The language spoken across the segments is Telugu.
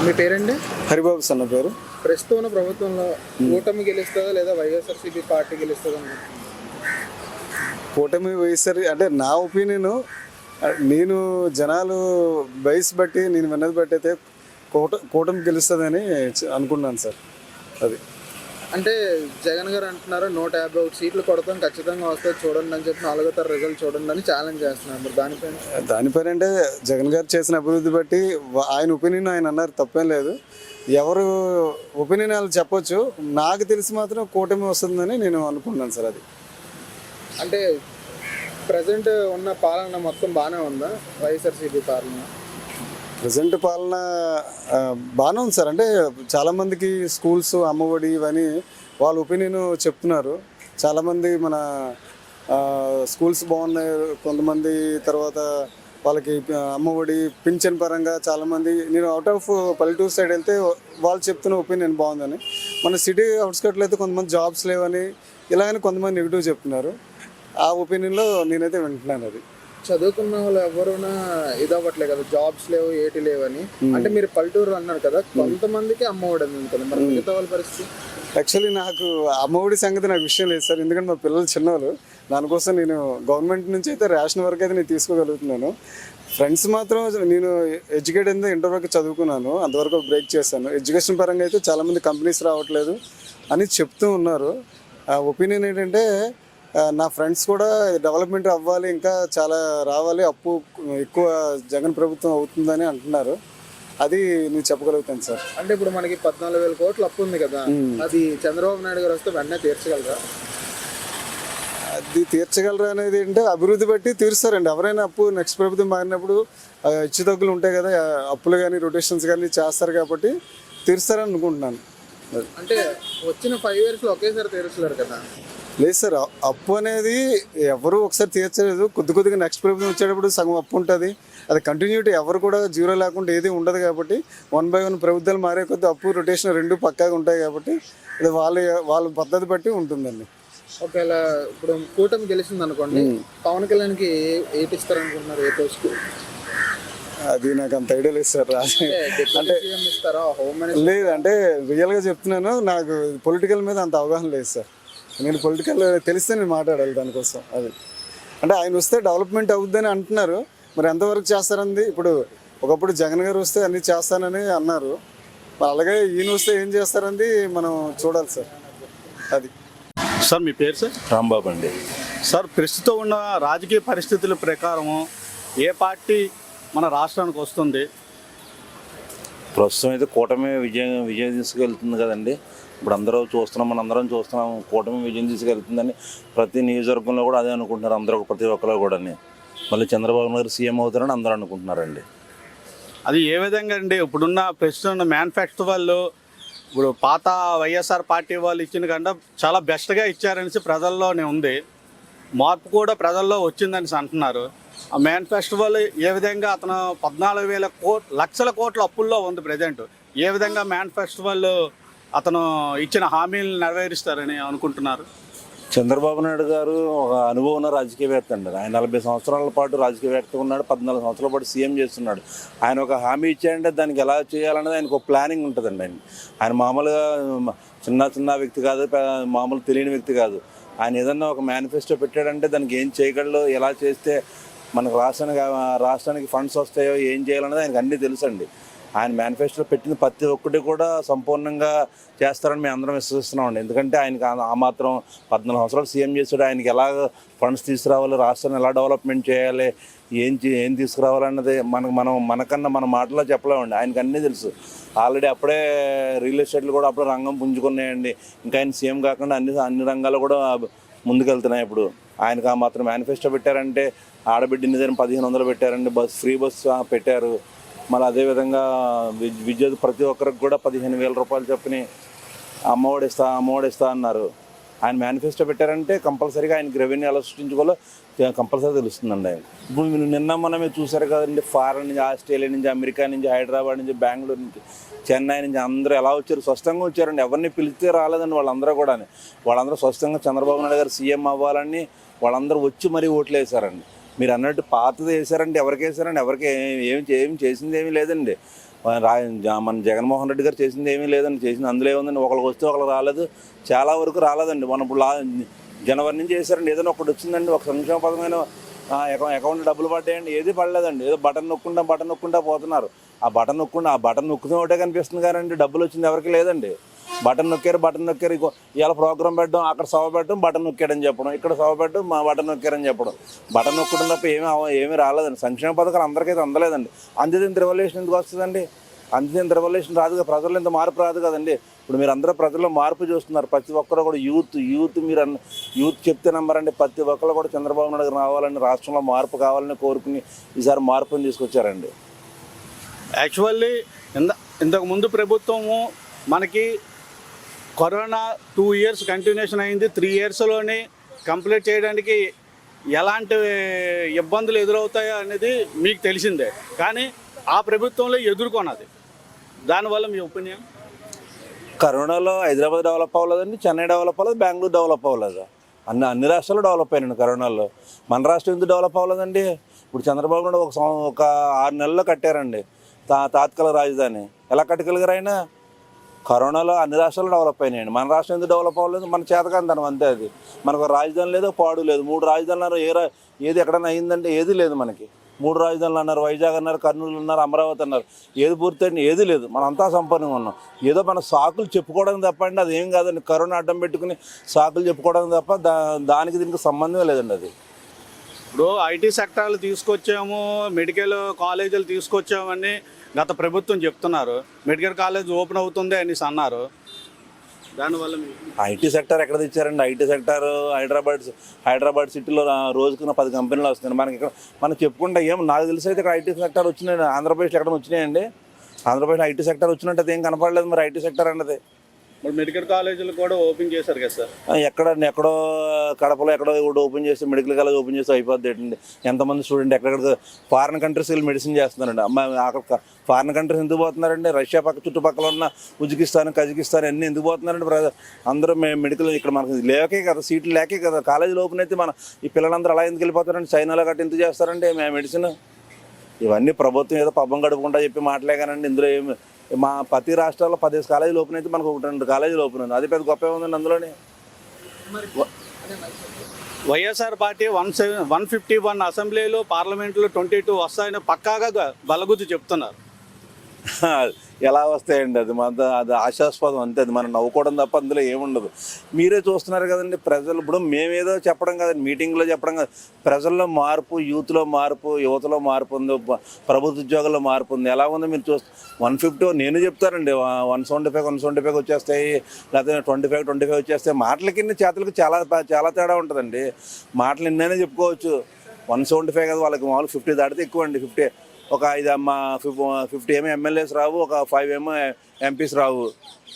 మీ పేరండి? హరిబాబు సన్న పేరు. ప్రస్తుతం ఉన్న ప్రభుత్వంలో కూటమి గెలుస్తుందా లేదా వైఎస్ఆర్సీపీ పార్టీ గెలుస్తుందా? కూటమి వైఎస్ఆర్ అంటే నా ఒపీనియన్, నేను జనాలు వయసు బట్టి నేను విన్నది బట్టి అయితే కూటమి గెలుస్తుందని అనుకున్నాను సార్. అది అంటే జగన్ గారు అంటున్నారు 151 సీట్లు కొడతాం, ఖచ్చితంగా వస్తే చూడండి అని చెప్పి 4వ తరగతి రిజల్ట్ చూడండి అని ఛాలెంజ్ చేస్తున్నారు. మరి దానిపైన అంటే జగన్ గారు చేసిన అభివృద్ధి బట్టి ఆయన ఒపీనియన్ ఆయన అన్నారు, తప్పేం లేదు. ఎవరు ఒపీనియన్ వాళ్ళు చెప్పొచ్చు. నాకు తెలిసి మాత్రం కూటమి వస్తుందని నేను అనుకున్నాను సార్. అది అంటే ప్రజెంట్ ఉన్న పాలన మొత్తం బాగానే ఉందా వైఎస్ఆర్సీపీ పాలన? ప్రజెంట్ పాలన బాగానే ఉంది సార్. అంటే చాలామందికి స్కూల్స్ అమ్మఒడి ఇవన్నీ వాళ్ళ ఒపీనియన్ చెప్తున్నారు. చాలామంది మన స్కూల్స్ బాగున్నాయి, కొంతమంది తర్వాత వాళ్ళకి అమ్మఒడి పింఛన్ పరంగా చాలామంది, నేను అవుట్ ఆఫ్ పల్లెటూరు సైడ్ వెళ్తే వాళ్ళు చెప్తున్న ఒపీనియన్ బాగుందని. మన సిటీ అవుట్స్కట్లో అయితే కొంతమంది జాబ్స్ లేవని ఇలాగని కొంతమంది నెగిటివ్ చెప్తున్నారు. ఆ ఒపీనియన్లో నేనైతే వింటున్నాను. అది చదువుకున్న వాళ్ళు ఎవరైనా ఇదవ్వట్లేదు కదా, జాబ్స్ లేవు ఏటి లేవని. అంటే మీరు పల్లెటూరు అన్నారు కదా, కొంతమందికి అమ్మఒడి ఉంటుంది, మరి మిగతా వాళ్ళ పరిస్థితి? యాక్చువల్లీ నాకు అమ్మఒడి సంగతి నాకు విషయం లేదు సార్. ఎందుకంటే మా పిల్లలు చిన్నవాళ్ళు. దానికోసం నేను గవర్నమెంట్ నుంచి అయితే రేషన్ వరకు అయితే నేను తీసుకోగలుగుతున్నాను. ఫ్రెండ్స్ మాత్రం నేను ఎడ్యుకేట్ అయింది ఇంటర్ వరకు చదువుకున్నాను, అంతవరకు బ్రేక్ చేశాను. ఎడ్యుకేషన్ పరంగా అయితే చాలామంది కంపెనీస్ రావట్లేదు అని చెప్తూ ఉన్నారు. ఆ ఒపీనియన్ ఏంటంటే నా ఫ్రెండ్స్ కూడా డెవలప్మెంట్ అవ్వాలి, ఇంకా చాలా రావాలి, అప్పు ఎక్కువ జగన్ ప్రభుత్వం అవుతుందని అంటున్నారు. అది నేను చెప్పగలుగుతాను సార్. అంటే ఇప్పుడు మనకి 14,000 కోట్లు అప్పు ఉంది కదా, అది చంద్రబాబు నాయుడు గారు వస్తే వెంటనే తీర్చగలరా? అది తీర్చగలరా అనేది అంటే అభివృద్ధి బట్టి తీరుస్తారండి. ఎవరైనా అప్పు నెక్స్ట్ ప్రభుత్వం మారినప్పుడు హెచ్చుతగ్గులు ఉంటాయి కదా, అప్పులు కానీ రొటేషన్స్ కానీ చేస్తారు కాబట్టి తీరుస్తారని అనుకుంటున్నాను. అంటే వచ్చిన 5 yearsలో ఒకేసారి తీర్చలేరు కదా? లేదు సార్, అప్పు అనేది ఎవరు ఒకసారి తీర్చలేదు. కొద్దిగా నెక్స్ట్ ప్రభుత్వం వచ్చేటప్పుడు సగం అప్పు ఉంటుంది. అది కంటిన్యూటీ, ఎవరు కూడా జీరో లేకుండా ఏది ఉండదు కాబట్టి 1 by 1 ప్రభుత్వాలు మారే కొద్ది అప్పు రొటేషన్ 2 పక్కాగా ఉంటాయి కాబట్టి అది వాళ్ళ పద్ధతి బట్టి ఉంటుందండి. ఒకవేళ ఇప్పుడు కూటమి గెలిచింది అనుకోండి, పవన్ కళ్యాణ్కి ఏటి ఇస్తారనుకుంటున్నారు, ఏ పోస్ట్? అది నాకు అంత ఐడియా లేదు సార్. అంటే లేదు, అంటే రియల్గా చెప్తున్నాను, నాకు పొలిటికల్ మీద అంత అవగాహన లేదు సార్. నేను పొలిటికల్ తెలిస్తే నేను మాట్లాడాలి దానికోసం. అది అంటే ఆయన వస్తే డెవలప్మెంట్ అవుద్దని అంటున్నారు, మరి ఎంతవరకు చేస్తారంది. ఇప్పుడు ఒకప్పుడు జగన్ గారు వస్తే అన్నీ చేస్తానని అన్నారు, మరి అలాగే ఈయన వస్తే ఏం చేస్తారంది మనం చూడాలి సార్. అది సార్ మీ పేరు సార్? రాంబాబు అండి. సార్ ప్రస్తుతం ఉన్న రాజకీయ పరిస్థితుల ప్రకారము ఏ పార్టీ మన రాష్ట్రానికి వస్తుంది? ప్రస్తుతం అయితే కూటమి విజయం తీసుకెళ్తుంది కదండి. ఇప్పుడు మన అందరం చూస్తున్నాం, కూటమి విజయం తీసుకెళ్తుందని ప్రతి నియోజకవర్గంలో కూడా అదే అనుకుంటున్నారు అందరూ, ప్రతి ఒక్కరు కూడా. మళ్ళీ చంద్రబాబు నాయుడు సీఎం అవుతారని అందరూ అనుకుంటున్నారండి. అది ఏ విధంగా అండి? ఇప్పుడున్న ప్రస్తుతం ఉన్న మేనిఫెస్టో వాళ్ళు ఇప్పుడు పాత వైఎస్ఆర్ పార్టీ వాళ్ళు ఇచ్చిన కంటే చాలా బెస్ట్గా ఇచ్చారనేసి ప్రజల్లోనే ఉంది, మార్పు కూడా ప్రజల్లో వచ్చిందని అంటున్నారు. ఆ మేనిఫెస్టో వాళ్ళు ఏ విధంగా అతను 14,000 లక్షల కోట్ల అప్పుల్లో ఉంది ప్రజెంట్. ఏ విధంగా మేనిఫెస్టో వాళ్ళు అతను ఇచ్చిన హామీలను నెరవేరుస్తారని అనుకుంటున్నారు? చంద్రబాబు నాయుడు గారు ఒక అనుభవం ఉన్న రాజకీయవేత్త అండి. ఆయన 40 సంవత్సరాల పాటు రాజకీయవేత్తగా ఉన్నాడు, 14 సంవత్సరాల పాటు సీఎం చేస్తున్నాడు. ఆయన ఒక హామీ ఇచ్చాడంటే దానికి ఎలా చేయాలనేది ఆయనకు ఒక ప్లానింగ్ ఉంటుందండి. ఆయన మామూలుగా చిన్న వ్యక్తి కాదు, మామూలు తెలియని వ్యక్తి కాదు. ఆయన ఏదన్నా ఒక మేనిఫెస్టో పెట్టాడంటే దానికి ఏం చేయగలడో, ఎలా చేస్తే మనకు రాష్ట్రానికి ఫండ్స్ వస్తాయో, ఏం చేయాలనేది ఆయనకు అన్నీ తెలుసండి. ఆయన మేనిఫెస్టోలో పెట్టిన ప్రతి ఒక్కటి కూడా సంపూర్ణంగా చేస్తారని మేము అందరం విశ్వసిస్తున్నామండి. ఎందుకంటే ఆయనకి ఆ మాత్రం 14 సంవత్సరాలు సీఎం చేసాడు. ఆయనకి ఎలా ఫండ్స్ తీసుకురావాలి, రాష్ట్రాన్ని ఎలా డెవలప్మెంట్ చేయాలి, ఏం తీసుకురావాలన్నది మనకన్నా మన మాటలో చెప్పలేమండి. ఆయనకు అన్నీ తెలుసు. ఆల్రెడీ అప్పుడే రియల్ ఎస్టేట్లు కూడా అప్పుడే రంగం పుంజుకున్నాయండి. ఇంకా ఆయన సీఎం కాకుండా అన్ని రంగాలు కూడా ముందుకెళ్తున్నాయి. ఇప్పుడు ఆయనకు ఆ మాత్రం మేనిఫెస్టో పెట్టారంటే, ఆడబిడ్డ నిధులను 1,500 పెట్టారండి, ఫ్రీ బస్ పెట్టారు. మళ్ళీ అదేవిధంగా విద్యుత్ ప్రతి ఒక్కరికి కూడా 15,000 రూపాయలు చొప్పున అమ్మఒడి ఇస్తా అన్నారు. ఆయన మేనిఫెస్టో పెట్టారంటే కంపల్సరీగా ఆయనకి రెవెన్యూ ఎలా సృష్టించుకోవాలో కంపల్సరీ తెలుస్తుందండి. ఆయన ఇప్పుడు నిన్న మనమే చూసారు కదండి, ఫారెన్ నుంచి, ఆస్ట్రేలియా నుంచి, అమెరికా నుంచి, హైదరాబాద్ నుంచి, బెంగళూరు నుంచి, చెన్నై నుంచి అందరూ ఎలా వచ్చారు, స్వస్థంగా వచ్చారండి. ఎవరిని పిలిస్తే రాలేదండి వాళ్ళందరూ కూడా. వాళ్ళందరూ స్వస్థంగా చంద్రబాబు నాయుడు గారు సీఎం అవ్వాలని వాళ్ళందరూ వచ్చి మరీ ఓట్లు వేశారండి. మీరు అన్నట్టు పాతది వేశారంటే ఎవరికి వేశారండి? ఎవరికి ఏం చేసింది ఏమీ లేదండి. మన జగన్మోహన్ రెడ్డి గారు చేసింది ఏమీ లేదండి. చేసింది అందులో ఏముందండి, ఒకరికి వస్తే ఒకరికి రాలేదు, చాలా వరకు రాలేదండి. మనం ఇప్పుడు జనవరి నుంచి చేశారండి, ఏదైనా ఒకటి వచ్చిందండి, ఒక సంక్షేమ పథకమైన అకౌంట్ డబ్బులు పడ్డాయండి, ఏది పడలేదండి. ఏదో బటన్ నొక్కుంటా పోతున్నారు. ఆ బటన్ నొక్కుతూ ఒకటే కనిపిస్తుంది కానీ డబ్బులు వచ్చింది ఎవరికి లేదండి. బటన్ నొక్కారు ఇవాళ ప్రోగ్రాం పెట్టడం, అక్కడ సభ పెట్టడం, బటన్ నొక్కాడని చెప్పడం, ఇక్కడ సభ పెట్టడం, బటన్ నొక్కారని చెప్పడం. బటన్ నొక్కడం తప్ప ఏమీ రాలేదండి. సంక్షేమ పథకాలు అందరికైతే అందలేదండి. అందింత రివల్యూషన్ ఎందుకు వస్తుందండి? అందింత రివల్యూషన్ రాదు కదా, ప్రజల్లో ఇంత మార్పు రాదు కదండి. ఇప్పుడు మీరు అందరూ ప్రజల్లో మార్పు చూస్తున్నారు. ప్రతి ఒక్కరు కూడా యూత్ మీరు యూత్ చెప్తే నమ్మరండి. ప్రతి ఒక్కరు కూడా చంద్రబాబు నాయుడు గారు రావాలని, రాష్ట్రంలో మార్పు కావాలని కోరుకుని ఈసారి మార్పుని తీసుకొచ్చారండి. యాక్చువల్లీ ఇంతకుముందు ప్రభుత్వము మనకి కరోనా 2 years కంటిన్యూషన్ అయింది. 3 yearsలోనే కంప్లీట్ చేయడానికి ఎలాంటి ఇబ్బందులు ఎదురవుతాయో అనేది మీకు తెలిసిందే. కానీ ఆ ప్రభుత్వంలో ఎదుర్కొన్నది, దానివల్ల మీ ఒపీనియన్? కరోనాలో హైదరాబాద్ డెవలప్ అవ్వలేదండి, చెన్నై డెవలప్ అవ్వలేదు, బెంగళూరు డెవలప్ అవ్వలేదు. అన్ని రాష్ట్రాలు డెవలప్ అయినాయండి. కరోనాలో మన రాష్ట్రం ఎందుకు డెవలప్ అవ్వలేదండి? ఇప్పుడు చంద్రబాబు నాయుడు ఒక 6 నెలల్లో కట్టారండి తాత్కాలిక రాజధాని. ఎలా కట్టగలిగారు ఆయన? కరోనాలో అన్ని రాష్ట్రాలు డెవలప్ అయినాయండి. మన రాష్ట్రం ఎందుకు డెవలప్ అవ్వలేదు? మన చేతకాంతనం అంతే. అది మనకు రాజధాని లేదు, పాడు లేదు. 3 రాజధానులు అన్నారు. ఏది ఎక్కడైనా అయిందంటే ఏది లేదు మనకి. 3 రాజధానులు అన్నారు, వైజాగ్ అన్నారు, కర్నూలు అన్నారు, అమరావతి అన్నారు. ఏది పూర్తయింది? ఏది లేదు. మనం అంతా సంపన్నంగా ఉన్నాం. ఏదో మన సాకులు చెప్పుకోవడం తప్పండి, అది ఏం కాదండి. కరోనా అడ్డం పెట్టుకుని సాకులు చెప్పుకోవడం తప్ప దానికి దీనికి సంబంధమే లేదండి. అది ఇప్పుడు ఐటీ సెక్టార్లు తీసుకొచ్చాము, మెడికల్ కాలేజీలు తీసుకొచ్చామని గత ప్రభుత్వం చెప్తున్నారు. మెడికల్ కాలేజ్ ఓపెన్ అవుతుంది అనేసి అన్నారు. దానివల్ల ఐటీ సెక్టర్ ఎక్కడ తెచ్చారండి? ఐటీ సెక్టర్ హైదరాబాద్ సిటీలో రోజుకున్న 10 కంపెనీలు వస్తున్నాయి. మనకి ఇక్కడ మనం చెప్పుకుంటే నాకు తెలిసి అయితే ఇక్కడ ఐటీ సెక్టర్ వచ్చినాయి. ఆంధ్రప్రదేశ్లో ఎక్కడ వచ్చినాయండి? ఆంధ్రప్రదేశ్లో ఐటీ సెక్టర్ వచ్చినట్టు అది ఏం కనపడలేదు. మరి ఐటీ సెక్టర్ అన్నది మెడికల్ కాలేజీలు కూడా ఓపెన్ చేశారు కదా సార్. ఎక్కడో కడపలో ఎక్కడో ఓపెన్ చేసి మెడికల్ కాలేజ్ ఓపెన్ చేసి అయిపోద్ది ఏంటండి? ఎంతమంది స్టూడెంట్ ఎక్కడెక్కడ ఫారిన్ కంట్రీస్ వెళ్ళి మెడిసిన్ చేస్తున్నారండి. అక్కడ ఫారిన్ కంట్రీస్ ఎందుకు పోతున్నారండి? రష్యా చుట్టుపక్కల ఉన్న ఉజ్బెకిస్తాన్, కజకిస్తాన్ అన్నీ ఎందుకు పోతున్నారండి? అందరూ మెడికల్ ఇక్కడ మనకు లేకే కదా, సీట్లు లేకే కదా. కాలేజీలు ఓపెన్ అయితే ఈ పిల్లలందరూ అలా ఎందుకు వెళ్ళిపోతారండి? చైనాలో గట్టి ఎందుకు చేస్తారండి మెడిసిన్? ఇవన్నీ ప్రభుత్వం ఏదో పబ్బం గడుపుకుంటా చెప్పి మాట్లాడగానండి. ఇందులో మా ప్రతి రాష్ట్రాల్లో 10 కాలేజీలు ఓపెన్ అయితే మనకు 2 కాలేజీలు ఓపెన్ ఉంది. అది పెద్ద గొప్ప ఉందండి. అందులోనే వైఎస్ఆర్ పార్టీ 151 అసెంబ్లీలో, పార్లమెంట్లో 22 వస్తాయని పక్కాగా బలగుద్ది చెప్తున్నారు. ఎలా వస్తాయండి? అది ఆశాస్పదం అంతే. అది మనం నవ్వుకోవడం తప్ప అందులో ఏముండదు. మీరే చూస్తున్నారు కదండి. ప్రజలు ఇప్పుడు మేమేదో చెప్పడం కదండి, మీటింగ్లో చెప్పడం కదా. ప్రజల్లో మార్పు, యూత్లో మార్పు, యువతలో మార్పు ఉంది, ప్రభుత్వ ఉద్యోగాల్లో మార్పు ఉంది. ఎలా ఉందో మీరు 150 నేను చెప్తానండి, 175 వచ్చేస్తాయి, లేకపోతే 25 వచ్చేస్తాయి. మాటలకి చేతులకి చాలా తేడా ఉంటుందండి. మాటలు ఎన్నైనా చెప్పుకోవచ్చు. 175 కదా, వాళ్ళకి మామూలు 50 దాటితే ఎక్కువ అండి. 50 ఒక 50 ఏమో ఎమ్మెల్యేస్ రావు, ఒక 5 ఏమో ఎంపీస్ రావు.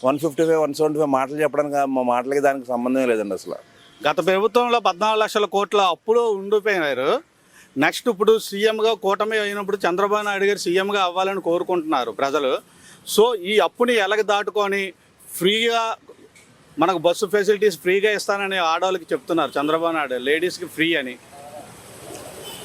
155, 175 మాటలు చెప్పడానికి మా మాటలకి దానికి సంబంధమే లేదండి అసలు. గత ప్రభుత్వంలో 14 లక్షల కోట్ల అప్పులు ఉండిపోయినారు. నెక్స్ట్ ఇప్పుడు సీఎంగా కూటమి అయినప్పుడు చంద్రబాబు నాయుడు గారు సీఎంగా అవ్వాలని కోరుకుంటున్నారు ప్రజలు. సో ఈ అప్పుని ఎలాగ దాటుకొని ఫ్రీగా మనకు బస్సు ఫెసిలిటీస్ ఫ్రీగా ఇస్తానని ఆడవాళ్ళకి చెప్తున్నారు చంద్రబాబు నాయుడు, లేడీస్కి ఫ్రీ అని.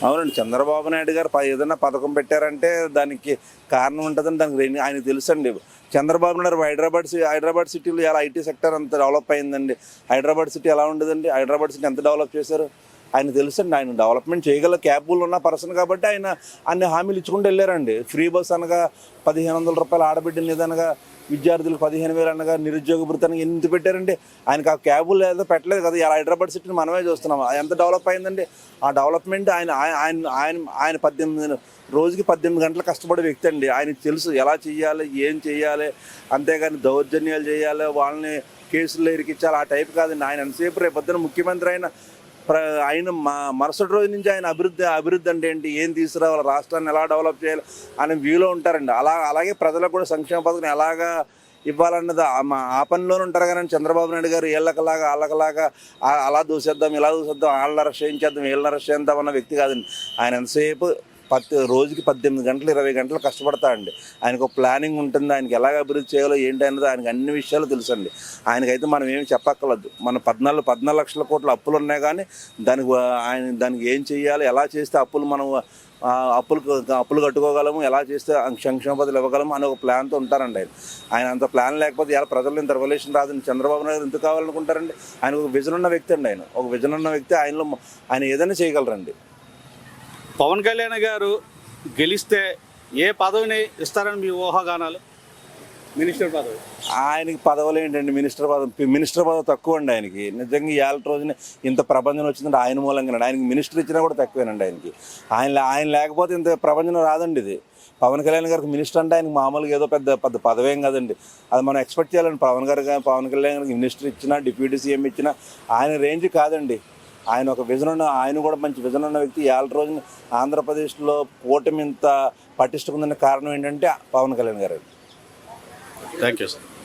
అవునండి, చంద్రబాబు నాయుడు గారు ఏదైనా పథకం పెట్టారంటే దానికి కారణం ఉంటుందని దానికి ఆయనకు తెలుసండి. చంద్రబాబు నాయుడు హైదరాబాద్ సిటీలో ఎలా ఐటీ సెక్టర్ అంత డెవలప్ అయిందండి. హైదరాబాద్ సిటీ ఎలా ఉండదండి? హైదరాబాద్ సిటీ ఎంత డెవలప్ చేశారు ఆయన తెలుసండి. ఆయన డెవలప్మెంట్ చేయగల క్యాపబుల్ ఉన్న పర్సన్ కాబట్టి ఆయన అన్ని హామీలు ఇచ్చుకుంటూ వెళ్ళారండి. ఫ్రీ బస్ అనగా 1500 రూపాయలు ఆడబిడ్డని ఏదనగా, విద్యార్థులకు 15,000 అనగా, నిరుద్యోగ భృతానికి ఎంత పెట్టారండి? ఆయనకు ఆ క్యాబుల్ ఏదో పెట్టలేదు కదా. ఇలా హైదరాబాద్ సిటీని మనమే చూస్తున్నాం ఎంత డెవలప్ అయిందండి. ఆ డెవలప్మెంట్ ఆయన 18 రోజుకి 18 గంటలు కష్టపడే వ్యక్తి అండి. ఆయనకు తెలుసు ఎలా చేయాలి, ఏం చేయాలి. అంతేగాని దౌర్జన్యాలు చేయాలి, వాళ్ళని కేసుల్లో ఇరికించాలి, ఆ టైప్ కాదండి. ఆయన ఎంతసేపు రేపొద్దున ముఖ్యమంత్రి ఆయన మరుసటి రోజు నుంచి ఆయన అభివృద్ధి అంటే ఏంటి, ఏం తీసుకురావాలి, రాష్ట్రాన్ని ఎలా డెవలప్ చేయాలి అనే వ్యూలో ఉంటారండి. అలాగే ప్రజలకు కూడా సంక్షేమ పథకం ఎలాగా ఇవ్వాలన్నది ఆ పనిలోనే ఉంటారు. కానీ చంద్రబాబు నాయుడు గారు వాళ్ళకలాగా అలా దూసేద్దాం, ఇలా దూసేద్దాం, వాళ్ళని అరెస్ట్ చేయించేద్దాం, వీళ్ళని అరెస్ట్ చేద్దాం అన్న వ్యక్తి కాదండి. ఆయన ఎంతసేపు రోజుకి 18 గంటలు 20 గంటలు కష్టపడతాడండి. ఆయనకు ఒక ప్లానింగ్ ఉంటుంది. ఆయనకి ఎలాగ అభివృద్ధి చేయాలో ఏంటి అన్నది ఆయనకు అన్ని విషయాలు తెలుసండి. ఆయనకైతే మనం ఏమి చెప్పక్కర్లేదు. మన 14 లక్షల కోట్ల అప్పులు ఉన్నాయి కానీ దానికి ఏం చేయాలి, ఎలా చేస్తే అప్పులు మనం అప్పులు కట్టుకోగలము, ఎలా చేస్తే సంక్షేమ పథకాలు ఇవ్వగలము అని ఒక ప్లాన్తో ఉంటారండి ఆయన అంత ప్లాన్ లేకపోతే ఇలా ప్రజలు ఇంత రెవల్యూషన్ రాదని చంద్రబాబు నాయుడు ఎందుకు కావాలనుకుంటారండి? ఆయన ఒక విజన్ ఉన్న వ్యక్తి అండి, ఒక విజన్ ఉన్న వ్యక్తి, ఆయన ఏదైనా చేయగలరండి. పవన్ కళ్యాణ్ గారు గెలిస్తే ఏ పదవిని ఇస్తారని మీ ఊహాగానాలు? మినిస్టర్ పదవి. ఆయనకి పదవులు ఏంటండి? మినిస్టర్ పదవి తక్కువ అండి ఆయనకి. నిజంగా ఇవాళ రోజున ఇంత ప్రపంచం వచ్చిందంటే ఆయన మూలంగా. ఆయనకి మినిస్టర్ ఇచ్చినా కూడా తక్కువేనండి ఆయనకి. ఆయన లేకపోతే ఇంత ప్రపంచం రాదండి ఇది. పవన్ కళ్యాణ్ గారికి మినిస్టర్ అంటే ఆయనకి మామూలుగా ఏదో పెద్ద పదవేం కాదండి. అది మనం ఎక్స్పెక్ట్ చేయాలండి. పవన్ కళ్యాణ్ గారికి మినిస్టర్ ఇచ్చినా, డిప్యూటీ సీఎం ఇచ్చినా ఆయన రేంజ్ కాదండి. ఆయన ఒక విజన్ ఉన్న, ఆయన కూడా మంచి విజన్ ఉన్న వ్యక్తి. ఇవాళ రోజున ఆంధ్రప్రదేశ్లో కూటమి ఇంత పటిష్టంగా కారణం ఏంటంటే పవన్ కళ్యాణ్ గారు. Thank you sir.